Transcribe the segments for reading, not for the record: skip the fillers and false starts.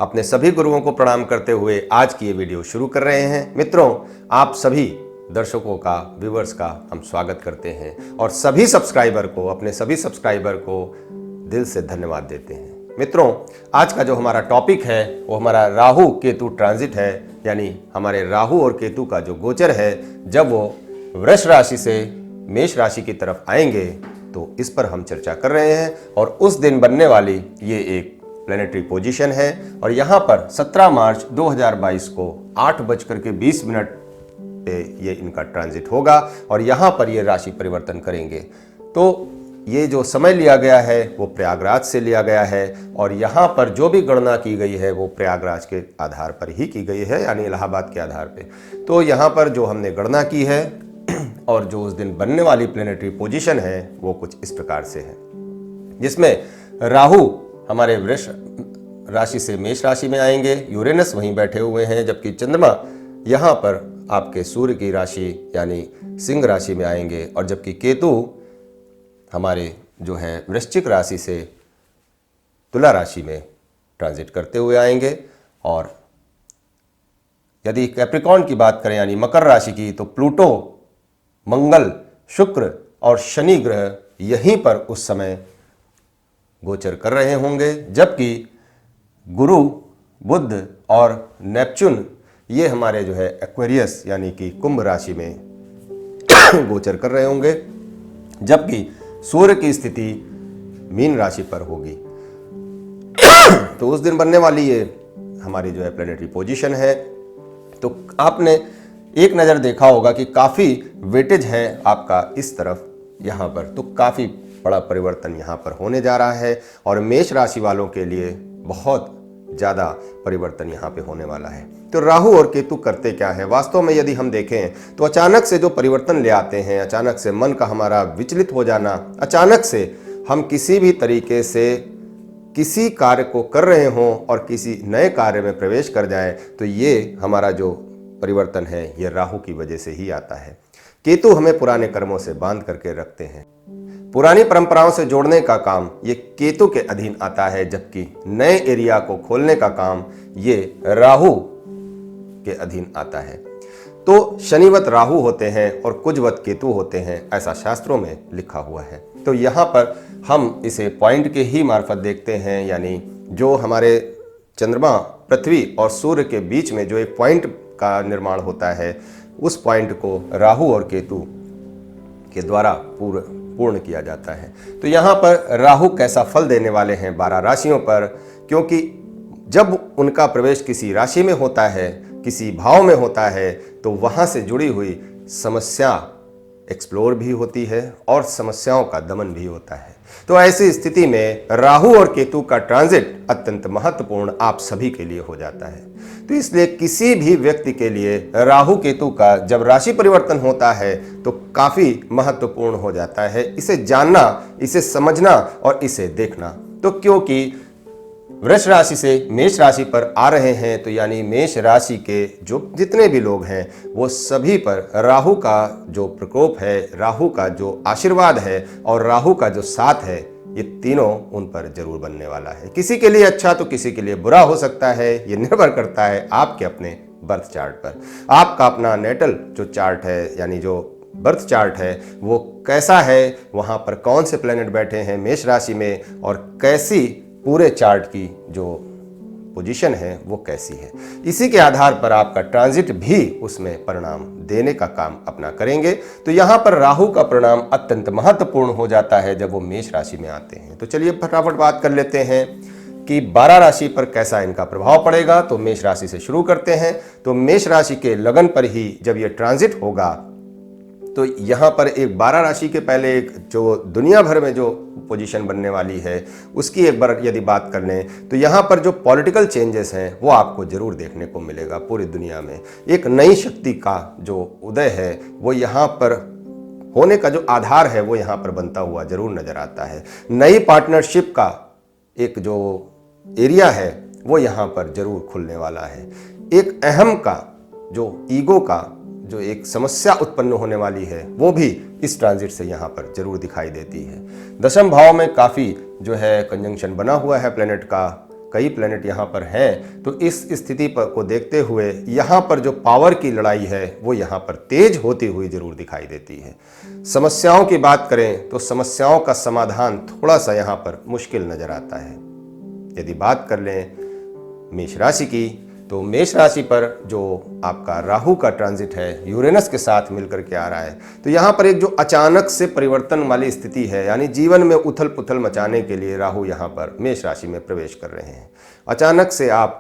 अपने सभी गुरुओं को प्रणाम करते हुए आज की ये वीडियो शुरू कर रहे हैं। मित्रों, आप सभी दर्शकों का, व्यूअर्स का हम स्वागत करते हैं और सभी सब्सक्राइबर को, अपने सभी सब्सक्राइबर को दिल से धन्यवाद देते हैं। मित्रों, आज का जो हमारा टॉपिक है वो हमारा राहु केतु ट्रांजिट है, यानी हमारे राहु और केतु का जो गोचर है, जब वो वृष राशि से मेष राशि की तरफ आएंगे तो इस पर हम चर्चा कर रहे हैं। और उस दिन बनने वाली ये एक प्लैनेटरी पोजीशन है और यहाँ पर 17 मार्च 2022 को 8:20 पे ये इनका ट्रांजिट होगा और यहाँ पर ये राशि परिवर्तन करेंगे। तो ये जो समय लिया गया है वो प्रयागराज से लिया गया है और यहाँ पर जो भी गणना की गई है वो प्रयागराज के आधार पर ही की गई है, यानी इलाहाबाद के आधार पे। तो यहाँ पर जो हमने गणना की है और जो उस दिन बनने वाली प्लैनेटरी पोजीशन है वो कुछ इस प्रकार से है, जिसमें राहु हमारे वृष राशि से मेष राशि में आएंगे, यूरेनस वहीं बैठे हुए हैं, जबकि चंद्रमा यहाँ पर आपके सूर्य की राशि यानी सिंह राशि में आएंगे और जबकि केतु हमारे जो है वृश्चिक राशि से तुला राशि में ट्रांजिट करते हुए आएंगे। और यदि कैप्रिकॉर्न की बात करें यानी मकर राशि की, तो प्लूटो, मंगल, शुक्र और शनि ग्रह यहीं पर उस समय गोचर कर रहे होंगे, जबकि गुरु, बुध और नेपच्यून ये हमारे जो है एक्वेरियस यानी कि कुंभ राशि में गोचर कर रहे होंगे, जबकि सूर्य की स्थिति मीन राशि पर होगी। तो उस दिन बनने वाली ये हमारी जो है प्लैनेटरी पोजीशन है। तो आपने एक नज़र देखा होगा कि काफ़ी वेटेज है आपका इस तरफ यहाँ पर, तो काफ़ी बड़ा परिवर्तन यहाँ पर होने जा रहा है और मेष राशि वालों के लिए बहुत ज़्यादा परिवर्तन यहाँ पे होने वाला है। तो राहु और केतु करते क्या है? वास्तव में यदि हम देखें तो अचानक से जो परिवर्तन ले आते हैं, अचानक से मन का हमारा विचलित हो जाना, अचानक से हम किसी भी तरीके से किसी कार्य को कर रहे हों और किसी नए कार्य में प्रवेश कर जाए, तो ये हमारा जो परिवर्तन है ये राहु की वजह से ही आता है। केतु हमें पुराने कर्मों से बांध करके रखते हैं, पुरानी परंपराओं से जोड़ने का काम ये केतु के अधीन आता है, जबकि नए एरिया को खोलने का काम ये राहु के अधीन आता है। तो शनिवत राहु होते हैं और कुजवत केतु होते हैं, ऐसा शास्त्रों में लिखा हुआ है। तो यहाँ पर हम इसे पॉइंट के ही मार्फत देखते हैं, यानी जो हमारे चंद्रमा, पृथ्वी और सूर्य के बीच में जो एक पॉइंट का निर्माण होता है, उस पॉइंट को राहु और केतु के द्वारा पूर्ण किया जाता है। तो यहाँ पर राहु कैसा फल देने वाले हैं 12 राशियों पर, क्योंकि जब उनका प्रवेश किसी राशि में होता है, किसी भाव में होता है, तो वहाँ से जुड़ी हुई समस्या एक्सप्लोर भी होती है और समस्याओं का दमन भी होता है। तो ऐसी स्थिति में राहु और केतु का ट्रांजिट अत्यंत महत्वपूर्ण आप सभी के लिए हो जाता है। तो इसलिए किसी भी व्यक्ति के लिए राहु केतु का जब राशि परिवर्तन होता है तो काफ़ी महत्वपूर्ण हो जाता है, इसे जानना, इसे समझना और इसे देखना। तो क्योंकि वृष राशि से मेष राशि पर आ रहे हैं, तो यानी मेष राशि के जो जितने भी लोग हैं वो सभी पर राहु का जो प्रकोप है, राहु का जो आशीर्वाद है और राहु का जो साथ है, ये तीनों उन पर जरूर बनने वाला है। किसी के लिए अच्छा तो किसी के लिए बुरा हो सकता है, ये निर्भर करता है आपके अपने बर्थ चार्ट पर। आपका अपना नेटल जो चार्ट है, यानी जो बर्थ चार्ट है, वो कैसा है, वहाँ पर कौन से प्लैनेट बैठे हैं मेष राशि में और कैसी पूरे चार्ट की जो पोजीशन है वो कैसी है, इसी के आधार पर आपका ट्रांजिट भी उसमें परिणाम देने का काम अपना करेंगे। तो यहाँ पर राहु का परिणाम अत्यंत महत्वपूर्ण हो जाता है जब वो मेष राशि में आते हैं। तो चलिए फटाफट बात कर लेते हैं कि 12 राशि पर कैसा इनका प्रभाव पड़ेगा। तो मेष राशि से शुरू करते हैं। तो मेष राशि के लगन पर ही जब ये ट्रांजिट होगा, तो यहाँ पर एक 12 राशि के पहले एक जो दुनिया भर में जो पोजीशन बनने वाली है उसकी एक बार यदि बात कर लें, तो यहाँ पर जो पॉलिटिकल चेंजेस हैं वो आपको जरूर देखने को मिलेगा। पूरी दुनिया में एक नई शक्ति का जो उदय है वो यहाँ पर होने का जो आधार है वो यहाँ पर बनता हुआ जरूर नजर आता है। नई पार्टनरशिप का एक जो एरिया है वो यहाँ पर जरूर खुलने वाला है। एक अहम का जो ईगो का जो एक समस्या उत्पन्न होने वाली है वो भी इस ट्रांजिट से यहाँ पर जरूर दिखाई देती है। दशम भाव में काफ़ी जो है कंजंक्शन बना हुआ है प्लेनेट का, कई प्लैनेट यहाँ पर हैं, तो इस स्थिति पर को देखते हुए यहाँ पर जो पावर की लड़ाई है वो यहाँ पर तेज होती हुई जरूर दिखाई देती है। समस्याओं की बात करें तो समस्याओं का समाधान थोड़ा सा यहाँ पर मुश्किल नजर आता है। यदि बात कर लें मेष राशि की, तो मेष राशि पर जो आपका राहु का ट्रांजिट है यूरेनस के साथ मिलकर के आ रहा है, तो यहाँ पर एक जो अचानक से परिवर्तन वाली स्थिति है, यानी जीवन में उथल पुथल मचाने के लिए राहु यहाँ पर मेष राशि में प्रवेश कर रहे हैं। अचानक से आप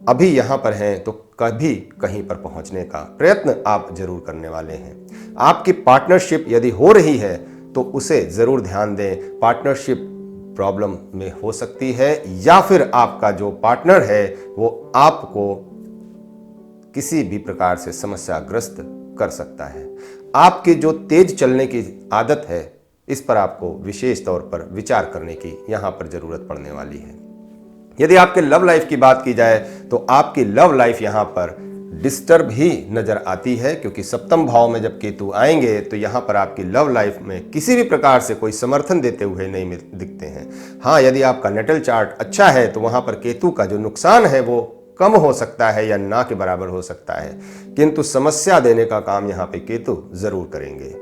अभी यहाँ पर हैं तो कभी कहीं पर पहुँचने का प्रयत्न आप जरूर करने वाले हैं। आपकी पार्टनरशिप यदि हो रही है तो उसे ज़रूर ध्यान दें। पार्टनरशिप प्रॉब्लम में हो सकती है या फिर आपका जो पार्टनर है वो आपको किसी भी प्रकार से समस्याग्रस्त कर सकता है। आपकी जो तेज चलने की आदत है इस पर आपको विशेष तौर पर विचार करने की यहां पर जरूरत पड़ने वाली है। यदि आपके लव लाइफ की बात की जाए तो आपकी लव लाइफ यहां पर डिस्टर्ब ही नजर आती है, क्योंकि सप्तम भाव में जब केतु आएंगे तो यहाँ पर आपकी लव लाइफ में किसी भी प्रकार से कोई समर्थन देते हुए नहीं दिखते हैं। हाँ, यदि आपका नेटल चार्ट अच्छा है तो वहाँ पर केतु का जो नुकसान है वो कम हो सकता है या ना के बराबर हो सकता है, किंतु समस्या देने का काम यहाँ पे केतु जरूर करेंगे।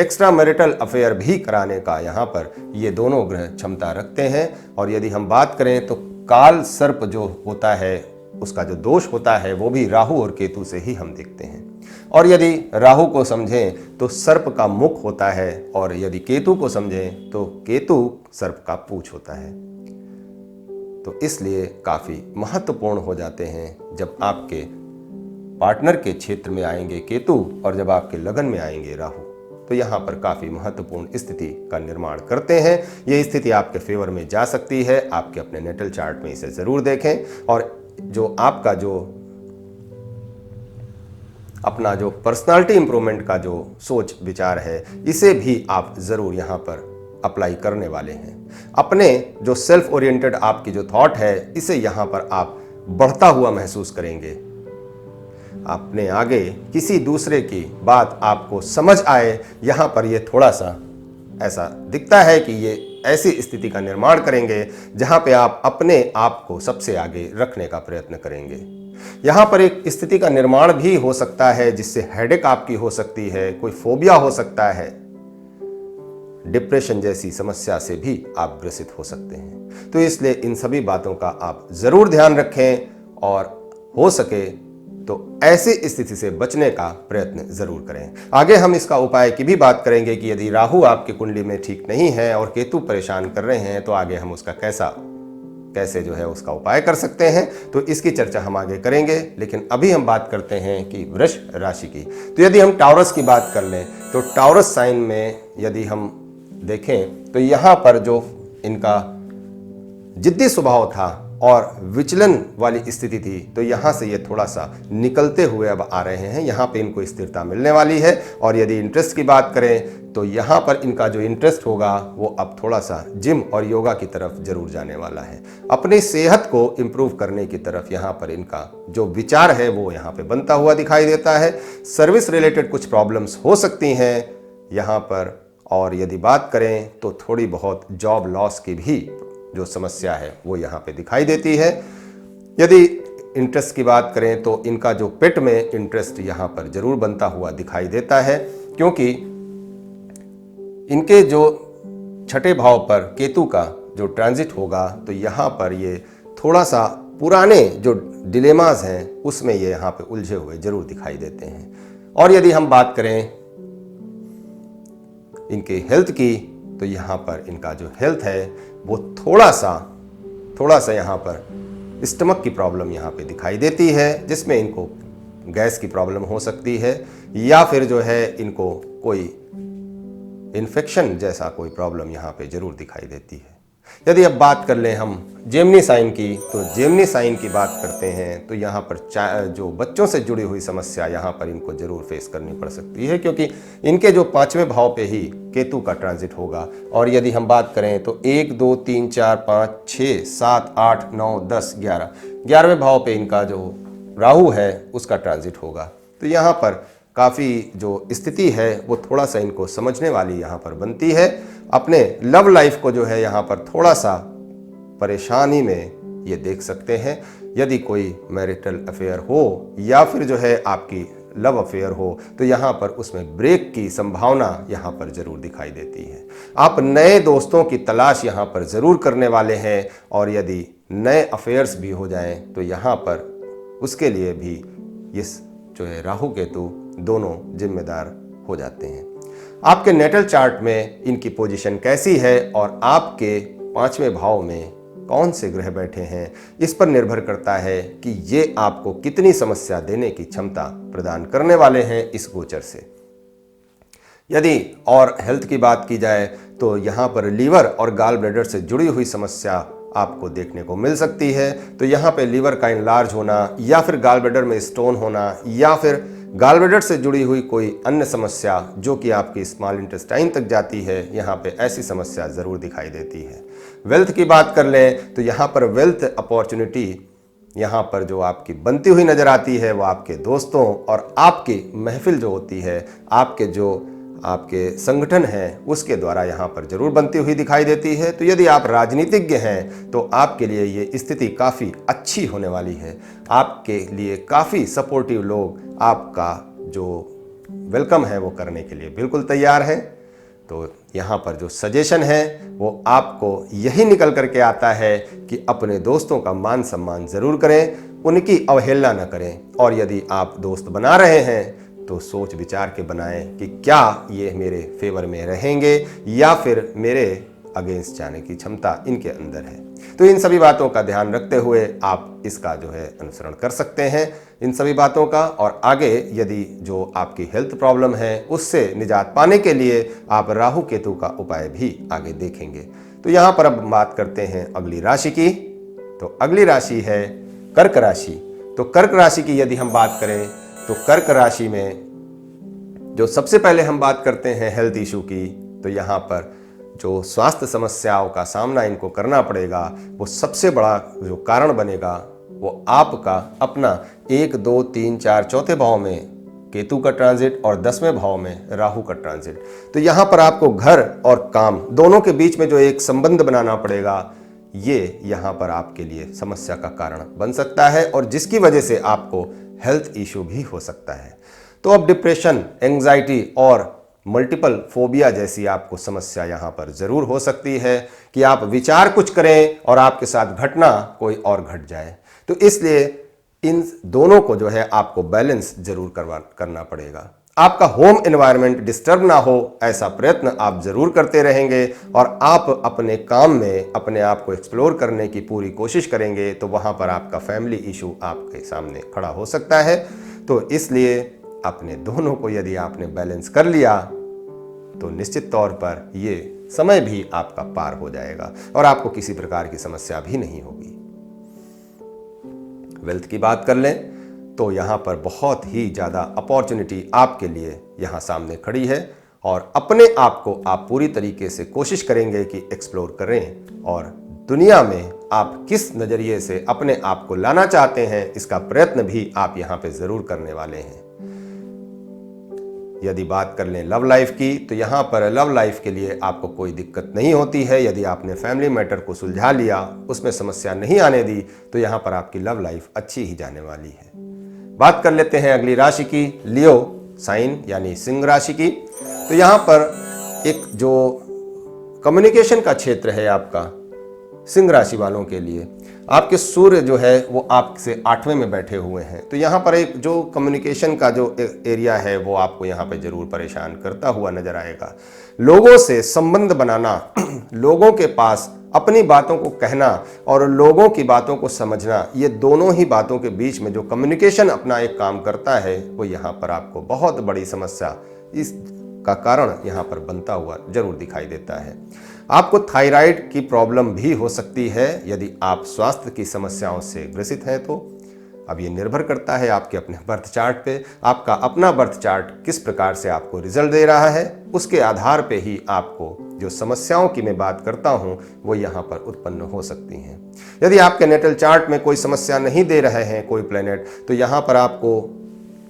एक्स्ट्रा मैरिटल अफेयर भी कराने का यहाँ पर ये दोनों ग्रह क्षमता रखते हैं। और यदि हम बात करें तो काल सर्प जो होता है उसका जो दोष होता है वो भी राहु और केतु से ही हम देखते हैं। और यदि राहु को समझें तो सर्प का मुख होता है, और यदि केतु को समझें तो केतु सर्प का पूंछ होता है। तो इसलिए काफ़ी महत्वपूर्ण हो जाते हैं जब आपके पार्टनर के क्षेत्र में आएंगे केतु और जब आपके लगन में आएंगे राहु, तो यहाँ पर काफ़ी महत्वपूर्ण स्थिति का निर्माण करते हैं। ये स्थिति आपके फेवर में जा सकती है। आपके अपने नेटल चार्ट में इसे ज़रूर देखें और जो आपका जो अपना जो पर्सनालिटी इंप्रूवमेंट का जो सोच विचार है इसे भी आप ज़रूर यहाँ पर अप्लाई करने वाले हैं। अपने जो सेल्फ ओरिएंटेड आपकी जो थॉट है इसे यहाँ पर आप बढ़ता हुआ महसूस करेंगे। अपने आगे किसी दूसरे की बात आपको समझ आए, यहाँ पर ये थोड़ा सा ऐसा दिखता है कि ये ऐसी स्थिति का निर्माण करेंगे जहाँ पे आप अपने आप को सबसे आगे रखने का प्रयत्न करेंगे। यहाँ पर एक स्थिति का निर्माण भी हो सकता है जिससे हेडेक आपकी हो सकती है, कोई फोबिया हो सकता है, डिप्रेशन जैसी समस्या से भी आप ग्रसित हो सकते हैं। तो इसलिए इन सभी बातों का आप ज़रूर ध्यान रखें और हो सके तो ऐसी स्थिति से बचने का प्रयत्न जरूर करें। आगे हम इसका उपाय की भी बात करेंगे कि यदि राहु आपकी कुंडली में ठीक नहीं है और केतु परेशान कर रहे हैं तो आगे हम उसका कैसे जो है उसका उपाय कर सकते हैं, तो इसकी चर्चा हम आगे करेंगे। लेकिन अभी हम बात करते हैं कि वृष राशि की। तो यदि हम टाउरस की बात कर लें तो टाउरस साइन में यदि हम देखें तो यहाँ पर जो इनका जिद्दी स्वभाव था और विचलन वाली स्थिति थी, तो यहाँ से ये थोड़ा सा निकलते हुए अब आ रहे हैं। यहाँ पे इनको स्थिरता मिलने वाली है। और यदि इंटरेस्ट की बात करें तो यहाँ पर इनका जो इंटरेस्ट होगा वो अब थोड़ा सा जिम और योगा की तरफ जरूर जाने वाला है। अपनी सेहत को इम्प्रूव करने की तरफ यहाँ पर इनका जो विचार है वो यहाँ पे बनता हुआ दिखाई देता है। सर्विस रिलेटेड कुछ प्रॉब्लम्स हो सकती हैं यहाँ पर। और यदि बात करें तो थोड़ी बहुत जॉब लॉस की भी जो समस्या है वो यहाँ पे दिखाई देती है। यदि इंटरेस्ट की बात करें तो इनका जो पेट में इंटरेस्ट यहाँ पर जरूर बनता हुआ दिखाई देता है, क्योंकि इनके जो छठे भाव पर केतु का जो ट्रांजिट होगा तो यहाँ पर ये थोड़ा सा पुराने जो डिलेमास हैं उसमें ये यहाँ पे उलझे हुए जरूर दिखाई देते हैं। और यदि हम बात करें इनके हेल्थ की तो यहाँ पर इनका जो हेल्थ है वो थोड़ा सा यहाँ पर स्टमक की प्रॉब्लम यहाँ पे दिखाई देती है, जिसमें इनको गैस की प्रॉब्लम हो सकती है या फिर जो है इनको कोई इन्फेक्शन जैसा कोई प्रॉब्लम यहाँ पे जरूर दिखाई देती है। यदि अब बात कर लें हम जेमिनी साइन की, तो जेमिनी साइन की बात करते हैं तो यहाँ पर जो बच्चों से जुड़ी हुई समस्या यहाँ पर इनको जरूर फेस करनी पड़ सकती है, क्योंकि इनके जो 5वें भाव पे ही केतु का ट्रांजिट होगा। और यदि हम बात करें तो 1 2 3 4 5 6 7 8 9 10 11वें भाव पे इनका जो राहु है उसका ट्रांजिट होगा। तो यहाँ पर काफ़ी जो स्थिति है वो थोड़ा सा इनको समझने वाली यहाँ पर बनती है। अपने लव लाइफ को जो है यहाँ पर थोड़ा सा परेशानी में ये देख सकते हैं। यदि कोई मैरिटल अफेयर हो या फिर जो है आपकी लव अफेयर हो तो यहाँ पर उसमें ब्रेक की संभावना यहाँ पर जरूर दिखाई देती है। आप नए दोस्तों की तलाश यहाँ पर ज़रूर करने वाले हैं और यदि नए अफेयर्स भी हो जाएं तो यहाँ पर उसके लिए भी इस जो है राहु केतु दोनों जिम्मेदार हो जाते हैं। आपके नेटल चार्ट में इनकी पोजीशन कैसी है और आपके 5वें भाव में कौन से ग्रह बैठे हैं, इस पर निर्भर करता है कि ये आपको कितनी समस्या देने की क्षमता प्रदान करने वाले हैं इस गोचर से। यदि और हेल्थ की बात की जाए तो यहाँ पर लीवर और गॉल ब्लैडर से जुड़ी हुई समस्या आपको देखने को मिल सकती है। तो यहाँ पे लीवर का इनलार्ज होना या फिर गॉल ब्लैडर में स्टोन होना या फिर गॉल ब्लैडर से जुड़ी हुई कोई अन्य समस्या जो कि आपकी स्मॉल इंटेस्टाइन तक जाती है, यहाँ पे ऐसी समस्या ज़रूर दिखाई देती है। वेल्थ की बात कर लें तो यहाँ पर वेल्थ अपॉर्चुनिटी यहाँ पर जो आपकी बनती हुई नज़र आती है वो आपके दोस्तों और आपकी महफिल जो होती है, आपके जो आपके संगठन हैं उसके द्वारा यहाँ पर जरूर बनती हुई दिखाई देती है। तो यदि आप राजनीतिज्ञ हैं तो आपके लिए ये स्थिति काफ़ी अच्छी होने वाली है। आपके लिए काफ़ी सपोर्टिव लोग आपका जो वेलकम है वो करने के लिए बिल्कुल तैयार हैं। तो यहाँ पर जो सजेशन है वो आपको यही निकल करके आता है कि अपने दोस्तों का मान सम्मान ज़रूर करें, उनकी अवहेलना न करें। और यदि आप दोस्त बना रहे हैं तो सोच विचार के बनाएं कि क्या ये मेरे फेवर में रहेंगे या फिर मेरे अगेंस्ट जाने की क्षमता इनके अंदर है। तो इन सभी बातों का ध्यान रखते हुए आप इसका जो है अनुसरण कर सकते हैं इन सभी बातों का। और आगे यदि जो आपकी हेल्थ प्रॉब्लम है उससे निजात पाने के लिए आप राहु केतु का उपाय भी आगे देखेंगे। तो यहाँ पर अब बात करते हैं अगली राशि की। तो अगली राशि है कर्क राशि। तो कर्क राशि की यदि हम बात करें तो कर्क राशि में जो सबसे पहले हम बात करते हैं हेल्थ इशू की, तो यहाँ पर जो स्वास्थ्य समस्याओं का सामना इनको करना पड़ेगा वो सबसे बड़ा जो कारण बनेगा वो आपका अपना 1, 2, 3, 4 चौथे भाव में केतु का ट्रांजिट और 10वें भाव में राहु का ट्रांजिट। तो यहाँ पर आपको घर और काम दोनों के बीच में जो एक संबंध बनाना पड़ेगा, ये यहाँ पर आपके लिए समस्या का कारण बन सकता है और जिसकी वजह से आपको हेल्थ इशू भी हो सकता है। तो अब डिप्रेशन, एंग्जाइटी और मल्टीपल फोबिया जैसी आपको समस्या यहाँ पर ज़रूर हो सकती है कि आप विचार कुछ करें और आपके साथ घटना कोई और घट जाए। तो इसलिए इन दोनों को जो है आपको बैलेंस जरूर करना पड़ेगा। आपका होम एनवायरनमेंट डिस्टर्ब ना हो ऐसा प्रयत्न आप जरूर करते रहेंगे और आप अपने काम में अपने आप को एक्सप्लोर करने की पूरी कोशिश करेंगे तो वहाँ पर आपका फैमिली इशू आपके सामने खड़ा हो सकता है। तो इसलिए अपने दोनों को यदि आपने बैलेंस कर लिया तो निश्चित तौर पर ये समय भी आपका पार हो जाएगा और आपको किसी प्रकार की समस्या भी नहीं होगी। वेल्थ की बात कर लें तो यहाँ पर बहुत ही ज़्यादा अपॉर्चुनिटी आपके लिए यहाँ सामने खड़ी है और अपने आप को आप पूरी तरीके से कोशिश करेंगे कि एक्सप्लोर करें और दुनिया में आप किस नज़रिए से अपने आप को लाना चाहते हैं इसका प्रयत्न भी आप यहाँ पे ज़रूर करने वाले हैं। यदि बात कर लें लव लाइफ की तो यहाँ पर लव लाइफ के लिए आपको कोई दिक्कत नहीं होती है। यदि आपने फैमिली मैटर को सुलझा लिया, उसमें समस्या नहीं आने दी तो यहाँ पर आपकी लव लाइफ अच्छी ही जाने वाली है। बात कर लेते हैं अगली राशि की, लियो साइन यानी सिंह राशि की। तो यहाँ पर एक जो कम्युनिकेशन का क्षेत्र है आपका सिंह राशि वालों के लिए, आपके सूर्य जो है वो आपसे 8वें में बैठे हुए हैं। तो यहाँ पर एक जो कम्युनिकेशन का जो एरिया है वो आपको यहाँ पे जरूर परेशान करता हुआ नजर आएगा। लोगों से संबंध बनाना, लोगों के पास अपनी बातों को कहना और लोगों की बातों को समझना, ये दोनों ही बातों के बीच में जो कम्युनिकेशन अपना एक काम करता है वो यहाँ पर आपको बहुत बड़ी समस्या इस का कारण यहाँ पर बनता हुआ जरूर दिखाई देता है। आपको थायराइड की प्रॉब्लम भी हो सकती है यदि आप स्वास्थ्य की समस्याओं से ग्रसित हैं तो। अब ये निर्भर करता है आपके अपने बर्थ चार्ट पे। आपका अपना बर्थ चार्ट किस प्रकार से आपको रिजल्ट दे रहा है उसके आधार पे ही आपको जो समस्याओं की मैं बात करता हूँ वो यहाँ पर उत्पन्न हो सकती हैं। यदि आपके नेटल चार्ट में कोई समस्या नहीं दे रहे हैं कोई प्लैनेट, तो यहाँ पर आपको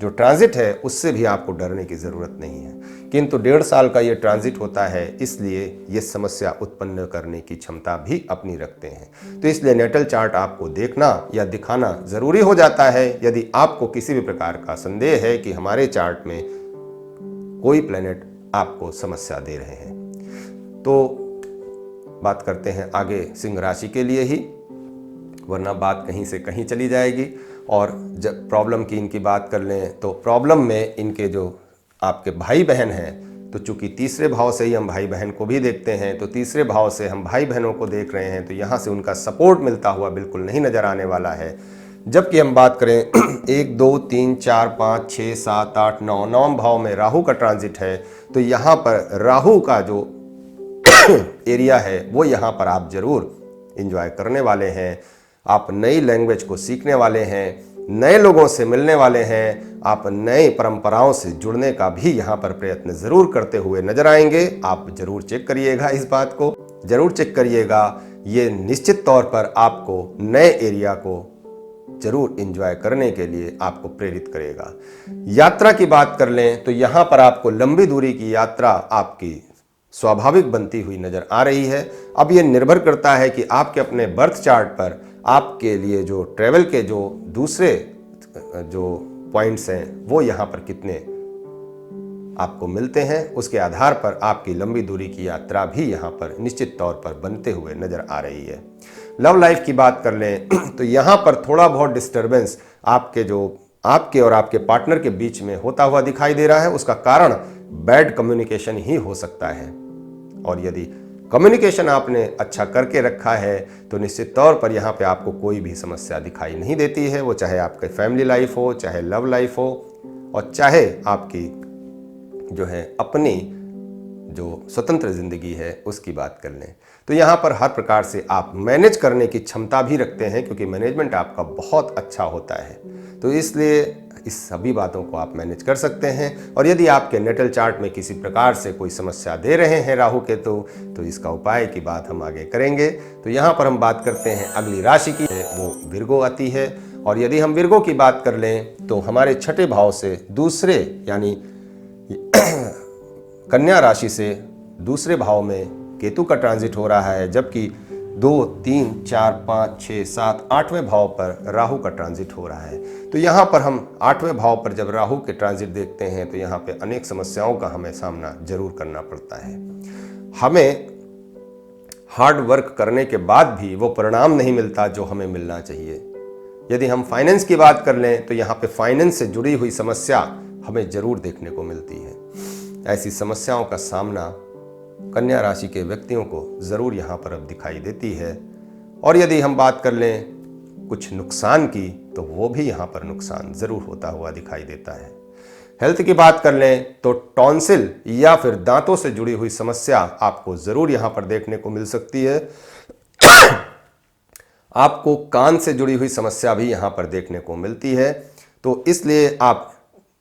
जो ट्रांजिट है उससे भी आपको डरने की ज़रूरत नहीं है किंतु 1.5 साल का ये ट्रांजिट होता है, इसलिए ये समस्या उत्पन्न करने की क्षमता भी अपनी रखते हैं। तो इसलिए नेटल चार्ट आपको देखना या दिखाना ज़रूरी हो जाता है यदि आपको किसी भी प्रकार का संदेह है कि हमारे चार्ट में कोई प्लैनेट आपको समस्या दे रहे हैं। तो बात करते हैं आगे सिंह राशि के लिए ही, वरना बात कहीं से कहीं चली जाएगी। और जब प्रॉब्लम की इनकी बात कर लें तो प्रॉब्लम में इनके जो आपके भाई बहन हैं, तो चूंकि तीसरे भाव से ही हम भाई बहन को भी देखते हैं, तो तीसरे भाव से हम भाई बहनों को देख रहे हैं, तो यहाँ से उनका सपोर्ट मिलता हुआ बिल्कुल नहीं नज़र आने वाला है। जबकि हम बात करें 1 2 3 4 5 6 7 8 9 नौम भाव में राहु का ट्रांजिट है, तो यहाँ पर राहु का जो एरिया है वो यहाँ पर आप जरूर एंजॉय करने वाले हैं। आप नई लैंग्वेज को सीखने वाले हैं, नए लोगों से मिलने वाले हैं, आप नई परंपराओं से जुड़ने का भी यहाँ पर प्रयत्न जरूर करते हुए नजर आएंगे। आप जरूर चेक करिएगा, इस बात को जरूर चेक करिएगा। ये निश्चित तौर पर आपको नए एरिया को जरूर एंजॉय करने के लिए आपको प्रेरित करेगा। यात्रा की बात कर लें तो यहाँ पर आपको लंबी दूरी की यात्रा आपकी स्वाभाविक बनती हुई नजर आ रही है। अब ये निर्भर करता है कि आपके अपने बर्थ चार्ट पर आपके लिए जो ट्रेवल के जो दूसरे जो पॉइंट्स हैं वो यहाँ पर कितने आपको मिलते हैं, उसके आधार पर आपकी लंबी दूरी की यात्रा भी यहाँ पर निश्चित तौर पर बनते हुए नजर आ रही है। लव लाइफ की बात कर लें तो यहाँ पर थोड़ा बहुत डिस्टर्बेंस आपके और आपके पार्टनर के बीच में होता हुआ दिखाई दे रहा है। उसका कारण बैड कम्युनिकेशन ही हो सकता है, और यदि कम्युनिकेशन आपने अच्छा करके रखा है तो निश्चित तौर पर यहाँ पे आपको कोई भी समस्या दिखाई नहीं देती है। वो चाहे आपके फैमिली लाइफ हो, चाहे लव लाइफ हो, और चाहे आपकी जो है अपनी जो स्वतंत्र जिंदगी है उसकी बात कर लें, तो यहाँ पर हर प्रकार से आप मैनेज करने की क्षमता भी रखते हैं, क्योंकि मैनेजमेंट आपका बहुत अच्छा होता है। तो इसलिए इस सभी बातों को आप मैनेज कर सकते हैं। और यदि आपके नेटल चार्ट में किसी प्रकार से कोई समस्या दे रहे हैं राहु केतु, तो इसका उपाय की बात हम आगे करेंगे। तो यहाँ पर हम बात करते हैं अगली राशि की, वो विर्गो आती है। और यदि हम विर्गो की बात कर लें तो हमारे छठे भाव से दूसरे यानी कन्या राशि से दूसरे भाव में केतु का ट्रांजिट हो रहा है, जबकि 2 3 4 5 6 7 8वें भाव पर राहु का ट्रांजिट हो रहा है। तो यहाँ पर हम 8वें भाव पर जब राहु के ट्रांजिट देखते हैं तो यहाँ पे अनेक समस्याओं का हमें सामना जरूर करना पड़ता है। हमें हार्ड वर्क करने के बाद भी वो परिणाम नहीं मिलता जो हमें मिलना चाहिए। यदि हम फाइनेंस की बात कर लें तो यहाँ पे फाइनेंस से जुड़ी हुई समस्या हमें जरूर देखने को मिलती है। ऐसी समस्याओं का सामना कन्या राशि के व्यक्तियों को जरूर यहाँ पर अब दिखाई देती है। और यदि हम बात कर लें कुछ नुकसान की, तो वो भी यहाँ पर नुकसान जरूर होता हुआ दिखाई देता है। हेल्थ की बात कर लें तो टॉन्सिल या फिर दांतों से जुड़ी हुई समस्या आपको जरूर यहाँ पर देखने को मिल सकती है। आपको कान से जुड़ी हुई समस्या भी यहाँ पर देखने को मिलती है। तो इसलिए आप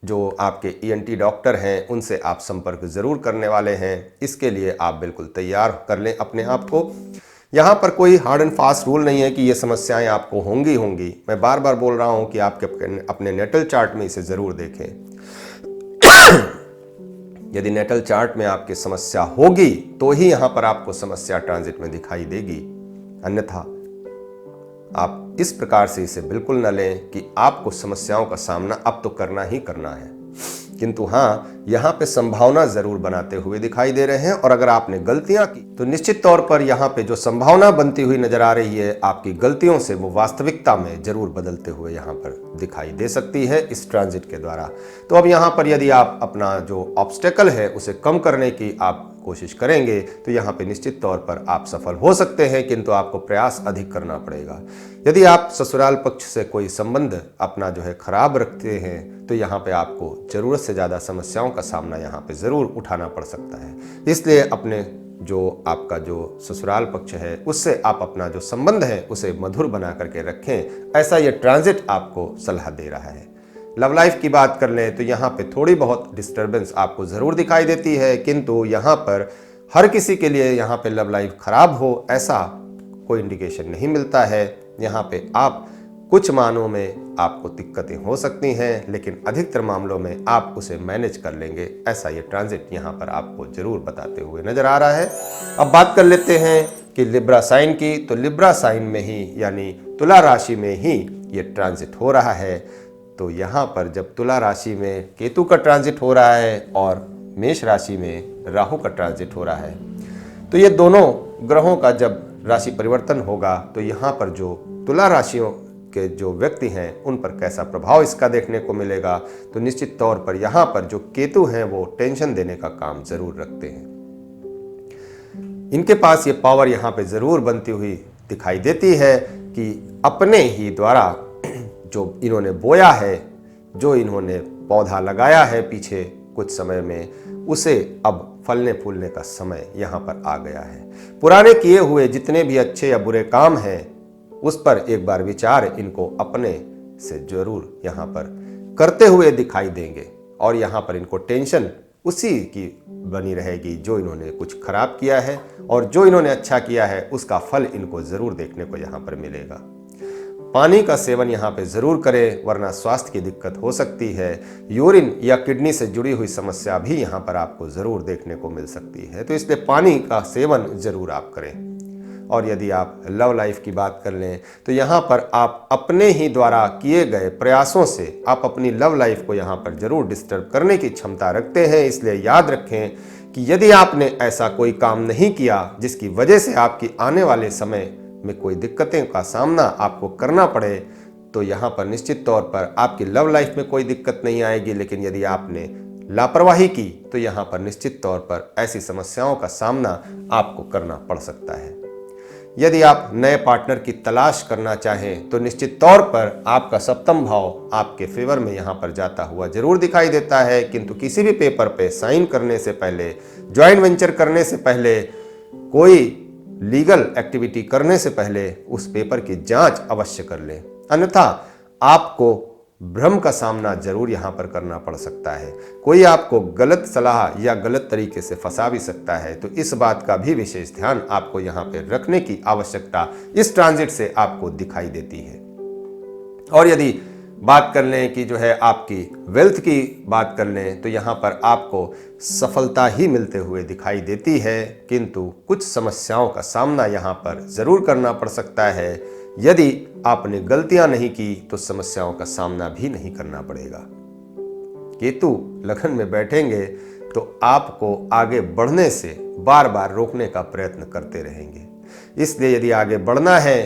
जो आपके ईएनटी डॉक्टर हैं उनसे आप संपर्क जरूर करने वाले हैं। इसके लिए आप बिल्कुल तैयार कर लें अपने आप को। यहाँ पर कोई हार्ड एंड फास्ट रूल नहीं है कि ये समस्याएं आपको होंगी। मैं बार बार बोल रहा हूँ कि आपके अपने नेटल चार्ट में इसे ज़रूर देखें। यदि नेटल चार्ट में आपकी समस्या होगी तो ही यहाँ पर आपको समस्या ट्रांजिट में दिखाई देगी, अन्यथा आप इस प्रकार से इसे बिल्कुल न लें कि आपको समस्याओं का सामना अब तो करना ही करना है। किंतु हाँ, यहाँ पे संभावना जरूर बनाते हुए दिखाई दे रहे हैं। और अगर आपने गलतियां की तो निश्चित तौर पर यहाँ पे जो संभावना बनती हुई नजर आ रही है आपकी गलतियों से, वो वास्तविकता में जरूर बदलते हुए यहाँ पर दिखाई दे सकती है इस ट्रांजिट के द्वारा। तो अब यहाँ पर यदि आप अपना जो ऑब्स्टेकल है उसे कम करने की आप कोशिश करेंगे तो यहाँ पे निश्चित तौर पर आप सफल हो सकते हैं, किंतु आपको प्रयास अधिक करना पड़ेगा। यदि आप ससुराल पक्ष से कोई संबंध अपना जो है खराब रखते हैं तो यहाँ पे आपको ज़रूरत से ज़्यादा समस्याओं का सामना यहाँ पे ज़रूर उठाना पड़ सकता है। इसलिए अपने जो आपका जो ससुराल पक्ष है उससे आप अपना जो संबंध है उसे मधुर बना करके रखें, ऐसा ये ट्रांजिट आपको सलाह दे रहा है। लव लाइफ की बात कर लें तो यहाँ पे थोड़ी बहुत डिस्टर्बेंस आपको ज़रूर दिखाई देती है, किंतु यहाँ पर हर किसी के लिए यहाँ पे लव लाइफ खराब हो ऐसा कोई इंडिकेशन नहीं मिलता है। यहाँ पे आप कुछ मानों में आपको दिक्कतें हो सकती हैं, लेकिन अधिकतर मामलों में आप उसे मैनेज कर लेंगे, ऐसा ये ट्रांजिट यहाँ पर आपको जरूर बताते हुए नजर आ रहा है। अब बात कर लेते हैं कि लिब्रा साइन की। तो लिब्रा साइन में ही यानी तुला राशि में ही ये ट्रांजिट हो रहा है। तो यहाँ पर जब तुला राशि में केतु का ट्रांजिट हो रहा है और मेष राशि में राहु का ट्रांजिट हो रहा है, तो ये दोनों ग्रहों का जब राशि परिवर्तन होगा तो यहाँ पर जो तुला राशियों के जो व्यक्ति हैं उन पर कैसा प्रभाव इसका देखने को मिलेगा। तो निश्चित तौर पर यहाँ पर जो केतु हैं वो टेंशन देने का काम जरूर रखते हैं। इनके पास ये पावर यहाँ पे जरूर बनती हुई दिखाई देती है कि अपने ही द्वारा जो इन्होंने बोया है, जो इन्होंने पौधा लगाया है पीछे कुछ समय में, उसे अब फलने फूलने का समय यहाँ पर आ गया है। पुराने किए हुए जितने भी अच्छे या बुरे काम हैं उस पर एक बार विचार इनको अपने से जरूर यहाँ पर करते हुए दिखाई देंगे और यहाँ पर इनको टेंशन उसी की बनी रहेगी जो इन्होंने कुछ खराब किया है, और जो इन्होंने अच्छा किया है उसका फल इनको जरूर देखने को यहाँ पर मिलेगा। पानी का सेवन यहाँ पे जरूर करें, वरना स्वास्थ्य की दिक्कत हो सकती है। यूरिन या किडनी से जुड़ी हुई समस्या भी यहाँ पर आपको जरूर देखने को मिल सकती है, तो इसलिए पानी का सेवन जरूर आप करें। और यदि आप लव लाइफ की बात कर लें तो यहाँ पर आप अपने ही द्वारा किए गए प्रयासों से आप अपनी लव लाइफ को यहाँ पर जरूर डिस्टर्ब करने की क्षमता रखते हैं। इसलिए याद रखें कि यदि आपने ऐसा कोई काम नहीं किया जिसकी वजह से आपकी आने वाले समय में कोई दिक्कतें का सामना आपको करना पड़े, तो यहाँ पर निश्चित तौर पर आपकी लव लाइफ में कोई दिक्कत नहीं आएगी। लेकिन यदि आपने लापरवाही की तो यहाँ पर निश्चित तौर पर ऐसी समस्याओं का सामना आपको करना पड़ सकता है। यदि आप नए पार्टनर की तलाश करना चाहें तो निश्चित तौर पर आपका सप्तम भाव आपके फेवर में यहाँ पर जाता हुआ जरूर दिखाई देता है, किंतु किसी भी पेपर पे साइन करने से पहले, ज्वाइंट वेंचर करने से पहले, कोई लीगल एक्टिविटी करने से पहले उस पेपर की जांच अवश्य कर लें, अन्यथा आपको भ्रम का सामना जरूर यहाँ पर करना पड़ सकता है। कोई आपको गलत सलाह या गलत तरीके से फंसा भी सकता है, तो इस बात का भी विशेष ध्यान आपको यहाँ पे रखने की आवश्यकता इस ट्रांजिट से आपको दिखाई देती है। और यदि बात कर लें कि जो है आपकी वेल्थ की बात कर लें तो यहाँ पर आपको सफलता ही मिलते हुए दिखाई देती है, किंतु कुछ समस्याओं का सामना यहाँ पर जरूर करना पड़ सकता है। यदि आपने गलतियां नहीं की तो समस्याओं का सामना भी नहीं करना पड़ेगा। केतु लगन में बैठेंगे तो आपको आगे बढ़ने से बार बार रोकने का प्रयत्न करते रहेंगे। इसलिए यदि आगे बढ़ना है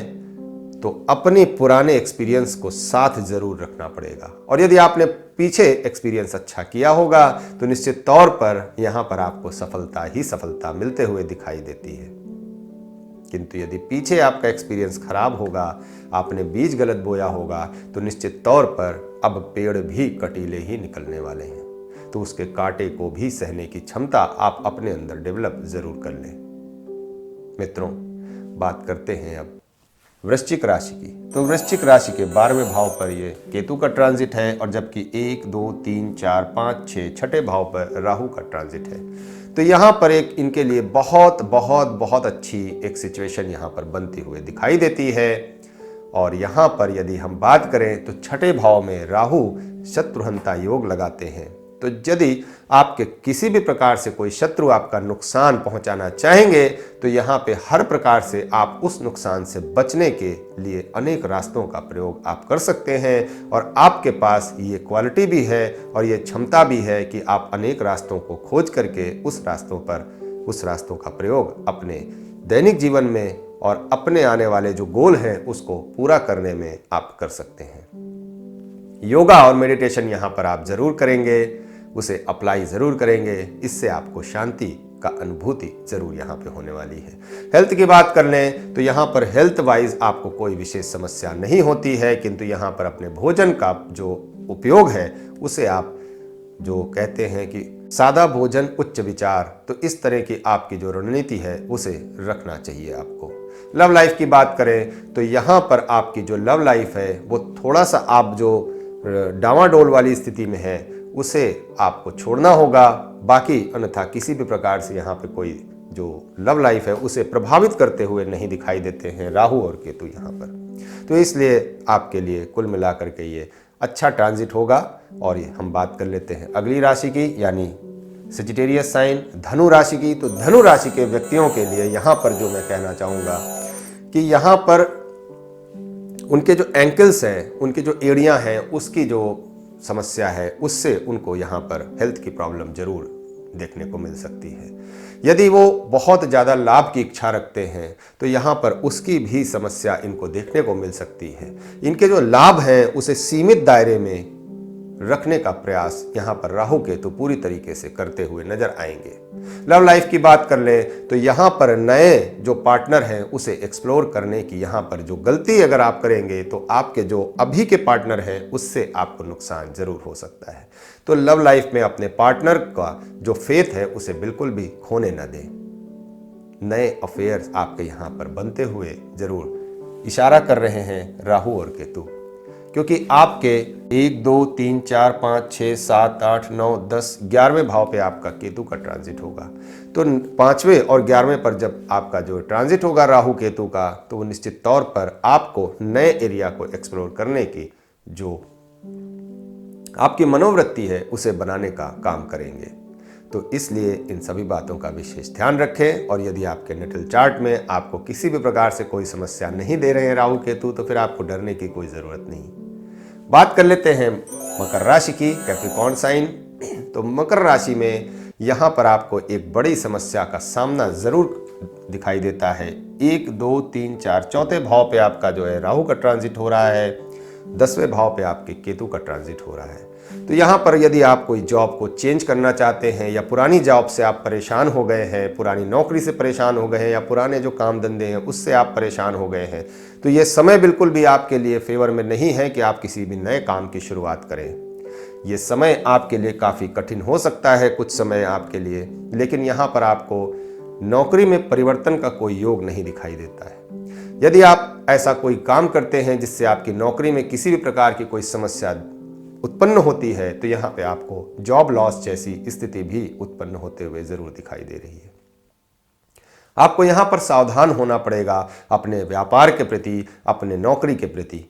तो अपने पुराने एक्सपीरियंस को साथ जरूर रखना पड़ेगा। और यदि आपने पीछे एक्सपीरियंस अच्छा किया होगा तो निश्चित तौर पर यहाँ पर आपको सफलता ही सफलता मिलते हुए दिखाई देती है। किंतु यदि पीछे आपका एक्सपीरियंस खराब होगा, आपने बीज गलत बोया होगा, तो निश्चित तौर पर अब पेड़ भी कटीले ही निकलने वाले हैं। तो उसके कांटे को भी सहने की क्षमता आप अपने अंदर डेवलप जरूर कर लें। मित्रों, बात करते हैं अब वृश्चिक राशि की। तो वृश्चिक राशि के 12वें भाव पर ये केतु का ट्रांजिट है, और जबकि 1, 2, 3, 4, 5, 6 छठे भाव पर राहु का ट्रांजिट है। तो यहाँ पर एक इनके लिए बहुत बहुत बहुत अच्छी एक सिचुएशन यहाँ पर बनती हुई दिखाई देती है। और यहाँ पर यदि हम बात करें तो छठे भाव में राहु शत्रुहंता योग लगाते हैं। तो यदि आपके किसी भी प्रकार से कोई शत्रु आपका नुकसान पहुंचाना चाहेंगे तो यहाँ पे हर प्रकार से आप उस नुकसान से बचने के लिए अनेक रास्तों का प्रयोग आप कर सकते हैं। और आपके पास ये क्वालिटी भी है और ये क्षमता भी है कि आप अनेक रास्तों को खोज करके उस रास्तों का प्रयोग अपने दैनिक जीवन में और अपने आने वाले जो गोल हैं उसको पूरा करने में आप कर सकते हैं। योगा और मेडिटेशन यहाँ पर आप जरूर करेंगे, उसे अप्लाई जरूर करेंगे, इससे आपको शांति का अनुभूति जरूर यहाँ पे होने वाली है। हेल्थ की बात कर लें तो यहाँ पर हेल्थ वाइज आपको कोई विशेष समस्या नहीं होती है, किंतु यहाँ पर अपने भोजन का जो उपयोग है उसे आप जो कहते हैं कि सादा भोजन उच्च विचार, तो इस तरह की आपकी जो रणनीति है उसे रखना चाहिए आपको। लव लाइफ की बात करें तो यहाँ पर आपकी जो लव लाइफ है वो थोड़ा सा आप जो डावाडोल वाली स्थिति में है उसे आपको छोड़ना होगा। बाकी अन्यथा किसी भी प्रकार से यहाँ पे कोई जो लव लाइफ है उसे प्रभावित करते हुए नहीं दिखाई देते हैं राहु और केतु यहाँ पर। तो इसलिए आपके लिए कुल मिलाकर के ये अच्छा ट्रांजिट होगा। और ये हम बात कर लेते हैं अगली राशि की, यानी सजिटेरियस साइन धनु राशि की। तो धनु राशि के व्यक्तियों के लिए यहाँ पर जो मैं कहना चाहूँगा कि यहाँ पर उनके जो एंकल्स हैं, उनकी जो एड़ियाँ हैं, उसकी जो समस्या है उससे उनको यहाँ पर हेल्थ की प्रॉब्लम जरूर देखने को मिल सकती है। यदि वो बहुत ज़्यादा लाभ की इच्छा रखते हैं तो यहाँ पर उसकी भी समस्या इनको देखने को मिल सकती है। इनके जो लाभ हैं उसे सीमित दायरे में रखने का प्रयास यहाँ पर राहु केतु पूरी तरीके से करते हुए नजर आएंगे। लव लाइफ की बात कर ले तो यहाँ पर नए जो पार्टनर हैं उसे एक्सप्लोर करने की यहाँ पर जो गलती अगर आप करेंगे तो आपके जो अभी के पार्टनर हैं उससे आपको नुकसान जरूर हो सकता है। तो लव लाइफ में अपने पार्टनर का जो फेथ है उसे बिल्कुल भी खोने न दें। नए अफेयर्स आपके यहाँ पर बनते हुए जरूर इशारा कर रहे हैं राहु और केतु, क्योंकि आपके 1 2 3 4 5 6 7 8 9 10 11वें भाव पे आपका केतु का ट्रांजिट होगा। तो 5वें और 11वें पर जब आपका जो ट्रांजिट होगा राहु केतु का, तो वो निश्चित तौर पर आपको नए एरिया को एक्सप्लोर करने की जो आपकी मनोवृत्ति है उसे बनाने का काम करेंगे। तो इसलिए इन सभी बातों का विशेष ध्यान रखें। और यदि आपके नेटल चार्ट में आपको किसी भी प्रकार से कोई समस्या नहीं दे रहे हैं राहु केतु, तो फिर आपको डरने की कोई ज़रूरत नहीं। बात कर लेते हैं मकर राशि की, कैप्रिकॉर्न साइन। तो मकर राशि में यहाँ पर आपको एक बड़ी समस्या का सामना ज़रूर दिखाई देता है। 1 2 3 4 चौथे भाव पे आपका जो है राहु का ट्रांजिट हो रहा है, 10वें भाव पे आपके केतु का ट्रांजिट हो रहा है। तो यहाँ पर यदि आप कोई जॉब को चेंज करना चाहते हैं या पुरानी जॉब से आप परेशान हो गए हैं, पुरानी नौकरी से परेशान हो गए हैं या पुराने जो काम धंधे हैं उससे आप परेशान हो गए हैं, तो ये समय बिल्कुल भी आपके लिए फेवर में नहीं है कि आप किसी भी नए काम की शुरुआत करें। ये समय आपके लिए काफ़ी कठिन हो सकता है कुछ समय आपके लिए, लेकिन यहाँ पर आपको नौकरी में परिवर्तन का कोई योग नहीं दिखाई देता है। यदि आप ऐसा कोई काम करते हैं जिससे आपकी नौकरी में किसी भी प्रकार की कोई समस्या उत्पन्न होती है, तो यहाँ पे आपको जॉब लॉस जैसी स्थिति भी उत्पन्न होते हुए जरूर दिखाई दे रही है। आपको यहाँ पर सावधान होना पड़ेगा अपने व्यापार के प्रति, अपने नौकरी के प्रति।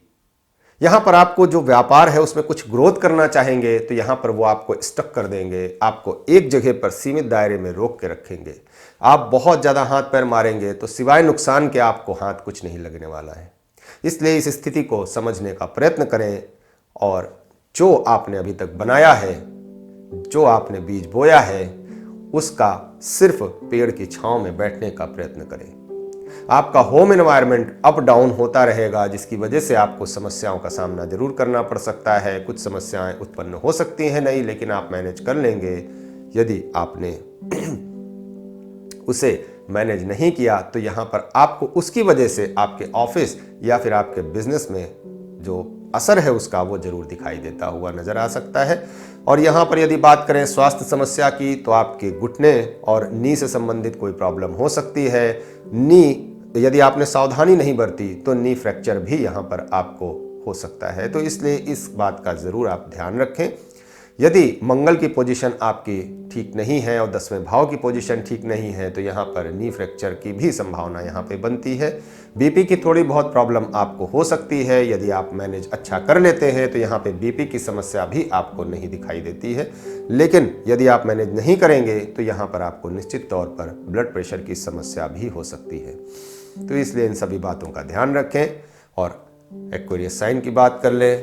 यहाँ पर आपको जो व्यापार है उसमें कुछ ग्रोथ करना चाहेंगे तो यहाँ पर वो आपको स्टक कर देंगे, आपको एक जगह पर सीमित दायरे में रोक के रखेंगे। आप बहुत ज़्यादा हाथ पैर मारेंगे तो सिवाय नुकसान के आपको हाथ कुछ नहीं लगने वाला है। इसलिए इस स्थिति को समझने का प्रयत्न करें और जो आपने अभी तक बनाया है, जो आपने बीज बोया है, उसका सिर्फ पेड़ की छांव में बैठने का प्रयत्न करें। आपका होम एनवायरनमेंट अप डाउन होता रहेगा, जिसकी वजह से आपको समस्याओं का सामना जरूर करना पड़ सकता है। कुछ समस्याएं उत्पन्न हो सकती हैं नहीं, लेकिन आप मैनेज कर लेंगे। यदि आपने उसे मैनेज नहीं किया तो यहाँ पर आपको उसकी वजह से आपके ऑफिस या फिर आपके बिजनेस में जो असर है उसका वो जरूर दिखाई देता हुआ नजर आ सकता है। और यहाँ पर यदि बात करें स्वास्थ्य समस्या की, तो आपके घुटने और नी से संबंधित कोई प्रॉब्लम हो सकती है। नी यदि आपने सावधानी नहीं बरती तो नी फ्रैक्चर भी यहाँ पर आपको हो सकता है। तो इसलिए इस बात का ज़रूर आप ध्यान रखें। यदि मंगल की पोजीशन आपकी ठीक नहीं है और 10वें भाव की पोजीशन ठीक नहीं है, तो यहाँ पर नी फ्रैक्चर की भी संभावना यहाँ पे बनती है। बीपी की थोड़ी बहुत प्रॉब्लम आपको हो सकती है। यदि आप मैनेज अच्छा कर लेते हैं तो यहाँ पे बीपी की समस्या भी आपको नहीं दिखाई देती है, लेकिन यदि आप मैनेज नहीं करेंगे तो यहाँ पर आपको निश्चित तौर पर ब्लड प्रेशर की समस्या भी हो सकती है। तो इसलिए इन सभी बातों का ध्यान रखें। और एक्वेरियस साइन की बात कर ले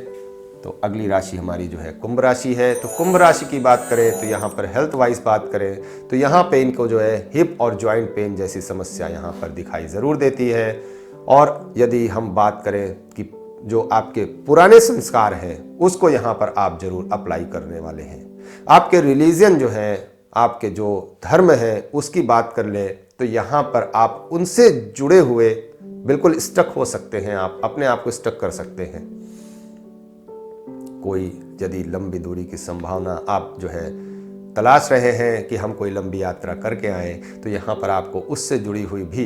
तो अगली राशि हमारी जो है कुंभ राशि है। तो कुंभ राशि की बात करें तो यहाँ पर हेल्थ वाइज बात करें तो यहाँ पे इनको जो है हिप और जॉइंट पेन जैसी समस्या यहाँ पर दिखाई ज़रूर देती है। और यदि हम बात करें कि जो आपके पुराने संस्कार हैं उसको यहाँ पर आप जरूर अप्लाई करने वाले हैं। आपके रिलीजन जो है, आपके जो धर्म है उसकी बात कर ले तो यहाँ पर आप उनसे जुड़े हुए बिल्कुल स्टक हो सकते हैं। आप अपने आप को स्टक कर सकते हैं। कोई यदि लंबी दूरी की संभावना आप जो है तलाश रहे हैं कि हम कोई लंबी यात्रा करके आए, तो यहाँ पर आपको उससे जुड़ी हुई भी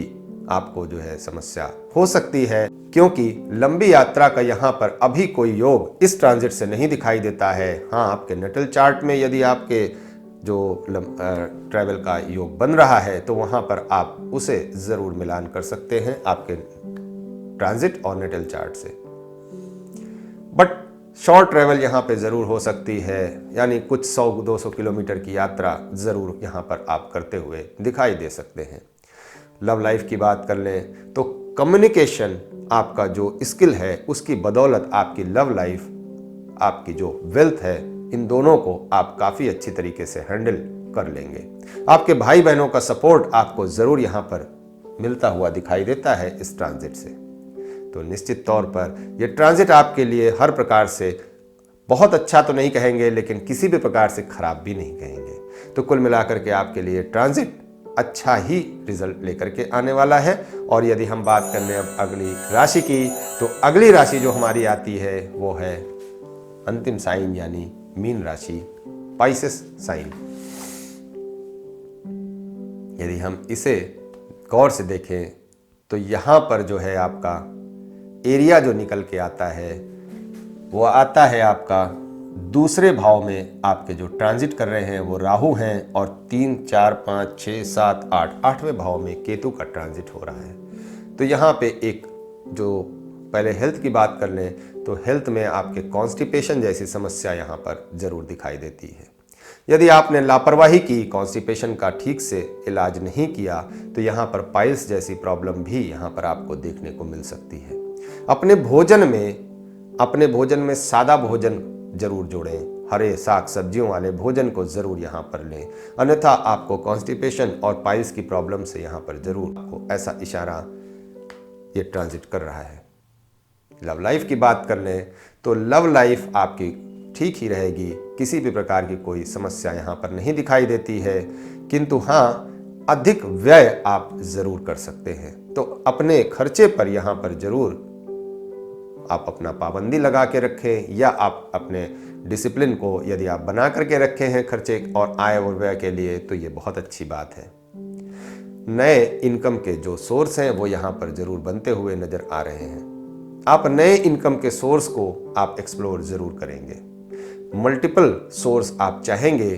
आपको जो है समस्या हो सकती है, क्योंकि लंबी यात्रा का यहाँ पर अभी कोई योग इस ट्रांजिट से नहीं दिखाई देता है। हाँ, आपके नेटल चार्ट में यदि आपके जो ट्रैवल का योग बन रहा है, तो वहाँ पर आप उसे ज़रूर मिलान कर सकते हैं आपके ट्रांजिट और नेटल चार्ट से। बट शॉर्ट ट्रैवल यहाँ पे ज़रूर हो सकती है, यानी कुछ 100-200 किलोमीटर की यात्रा ज़रूर यहाँ पर आप करते हुए दिखाई दे सकते हैं। लव लाइफ की बात कर लें तो कम्युनिकेशन आपका जो स्किल है उसकी बदौलत आपकी लव लाइफ, आपकी जो वेल्थ है, इन दोनों को आप काफ़ी अच्छी तरीके से हैंडल कर लेंगे। आपके भाई बहनों का सपोर्ट आपको ज़रूर यहाँ पर मिलता हुआ दिखाई देता है इस ट्रांजिट से। तो निश्चित तौर पर यह ट्रांजिट आपके लिए हर प्रकार से बहुत अच्छा तो नहीं कहेंगे, लेकिन किसी भी प्रकार से खराब भी नहीं कहेंगे। तो कुल मिलाकर के आपके लिए ट्रांजिट अच्छा ही रिजल्ट लेकर के आने वाला है। और यदि हम बात कर लें अब अगली राशि की, तो अगली राशि जो हमारी आती है वो है अंतिम साइन यानी मीन राशि, पाइसेस साइन। यदि हम इसे गौर से देखें तो यहाँ पर जो है आपका एरिया जो निकल के आता है वो आता है आपका दूसरे भाव में। आपके जो ट्रांजिट कर रहे हैं वो राहु हैं और 3, 4, 5, 6, 7, 8 8वें भाव में केतु का ट्रांजिट हो रहा है। तो यहाँ पे एक जो पहले हेल्थ की बात कर लें तो हेल्थ में आपके कॉन्स्टिपेशन जैसी समस्या यहाँ पर ज़रूर दिखाई देती है। यदि आपने लापरवाही की, कॉन्स्टिपेशन का ठीक से इलाज नहीं किया, तो यहाँ पर पाइल्स जैसी प्रॉब्लम भी यहाँ पर आपको देखने को मिल सकती है। अपने भोजन में सादा भोजन जरूर जोड़ें, हरे साग सब्जियों वाले भोजन को ज़रूर यहाँ पर लें, अन्यथा आपको कॉन्स्टिपेशन और पाइल्स की प्रॉब्लम से यहाँ पर ज़रूर आपको ऐसा इशारा ये ट्रांजिट कर रहा है। लव लाइफ की बात कर लें तो लव लाइफ आपकी ठीक ही रहेगी, किसी भी प्रकार की कोई समस्या यहाँ पर नहीं दिखाई देती है, किंतु हाँ अधिक व्यय आप ज़रूर कर सकते हैं। तो अपने खर्चे पर यहाँ पर ज़रूर आप अपना पाबंदी लगा के रखें, या आप अपने डिसिप्लिन को यदि आप बना करके रखे हैं खर्चे और आय और व्यय के लिए, तो ये बहुत अच्छी बात है। नए इनकम के जो सोर्स हैं वो यहाँ पर ज़रूर बनते हुए नज़र आ रहे हैं। आप नए इनकम के सोर्स को आप एक्सप्लोर ज़रूर करेंगे। मल्टीपल सोर्स आप चाहेंगे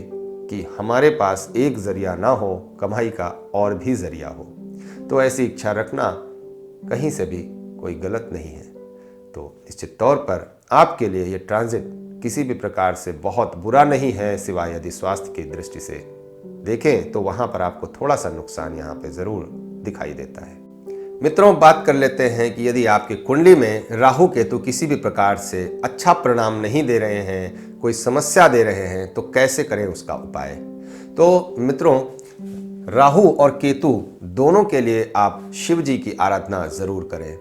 कि हमारे पास एक ज़रिया ना हो कमाई का, और भी ज़रिया हो। तो ऐसी इच्छा रखना कहीं से भी कोई गलत नहीं है। तो निश्चित तौर पर आपके लिए ये ट्रांजिट किसी भी प्रकार से बहुत बुरा नहीं है, सिवाय यदि स्वास्थ्य की दृष्टि से देखें तो वहाँ पर आपको थोड़ा सा नुकसान यहाँ पे ज़रूर दिखाई देता है। मित्रों, बात कर लेते हैं कि यदि आपकी कुंडली में राहु केतु किसी भी प्रकार से अच्छा परिणाम नहीं दे रहे हैं, कोई समस्या दे रहे हैं, तो कैसे करें उसका उपाय। तो मित्रों, राहु और केतु दोनों के लिए आप शिव जी की आराधना ज़रूर करें।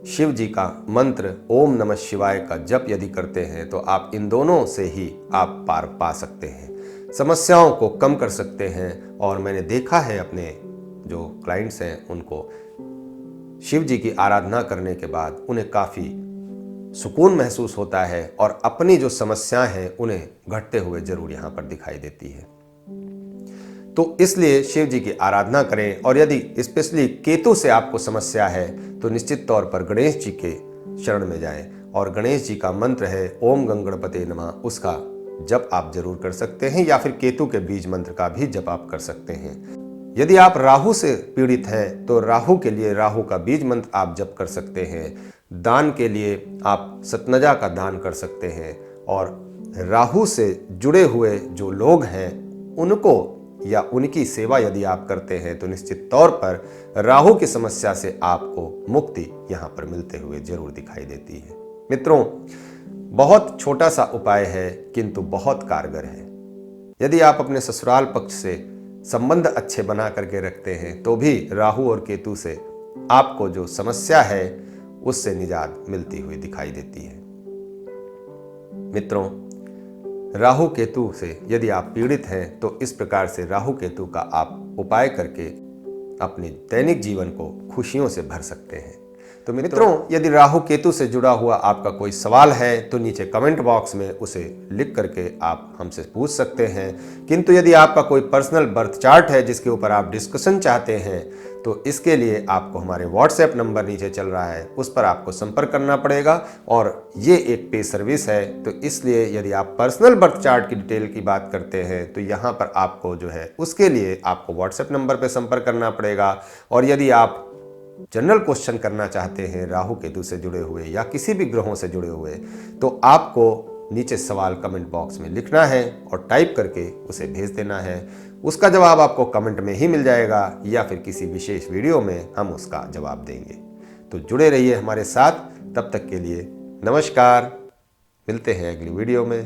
शिव जी का मंत्र ओम नमः शिवाय का जप यदि करते हैं तो आप इन दोनों से ही आप पार पा सकते हैं, समस्याओं को कम कर सकते हैं। और मैंने देखा है अपने जो क्लाइंट्स हैं उनको शिव जी की आराधना करने के बाद उन्हें काफ़ी सुकून महसूस होता है और अपनी जो समस्याएं हैं उन्हें घटते हुए जरूर यहाँ पर दिखाई देती है। तो इसलिए शिव जी की आराधना करें। और यदि स्पेशली केतु से आपको समस्या है तो निश्चित तौर पर गणेश जी के शरण में जाएं, और गणेश जी का मंत्र है ओम गंगणपते नमः, उसका जप आप जरूर कर सकते हैं, या फिर केतु के बीज मंत्र का भी जप आप कर सकते हैं। यदि आप राहु से पीड़ित हैं तो राहु के लिए राहु का बीज मंत्र आप जप कर सकते हैं। दान के लिए आप सतनजा का दान कर सकते हैं। और राहु से जुड़े हुए जो लोग हैं उनको या उनकी सेवा यदि आप करते हैं तो निश्चित तौर पर राहु की समस्या से आपको मुक्ति यहाँ पर मिलते हुए जरूर दिखाई देती है। मित्रों, बहुत छोटा सा उपाय है किंतु बहुत कारगर है। यदि आप अपने ससुराल पक्ष से संबंध अच्छे बना करके रखते हैं तो भी राहु और केतु से आपको जो समस्या है उससे निजात मिलती हुई दिखाई देती है। मित्रों, राहु केतु से यदि आप पीड़ित हैं तो इस प्रकार से राहु केतु का आप उपाय करके अपने दैनिक जीवन को खुशियों से भर सकते हैं। तो मित्रों, यदि राहु केतु से जुड़ा हुआ आपका कोई सवाल है तो नीचे कमेंट बॉक्स में उसे लिख करके आप हमसे पूछ सकते हैं। किंतु यदि आपका कोई पर्सनल बर्थ चार्ट है जिसके ऊपर आप डिस्कशन चाहते हैं तो इसके लिए आपको हमारे व्हाट्सएप नंबर नीचे चल रहा है, उस पर आपको संपर्क करना पड़ेगा और ये एक पे सर्विस है। तो इसलिए यदि आप पर्सनल बर्थ चार्ट की डिटेल की बात करते हैं तो यहाँ पर आपको जो है उसके लिए आपको व्हाट्सएप नंबर पर संपर्क करना पड़ेगा। और यदि आप जनरल क्वेश्चन करना चाहते हैं राहु केतु से जुड़े हुए या किसी भी ग्रहों से जुड़े हुए, तो आपको नीचे सवाल कमेंट बॉक्स में लिखना है और टाइप करके उसे भेज देना है। उसका जवाब आपको कमेंट में ही मिल जाएगा या फिर किसी विशेष वीडियो में हम उसका जवाब देंगे। तो जुड़े रहिए हमारे साथ, तब तक के लिए नमस्कार, मिलते हैं अगली वीडियो में।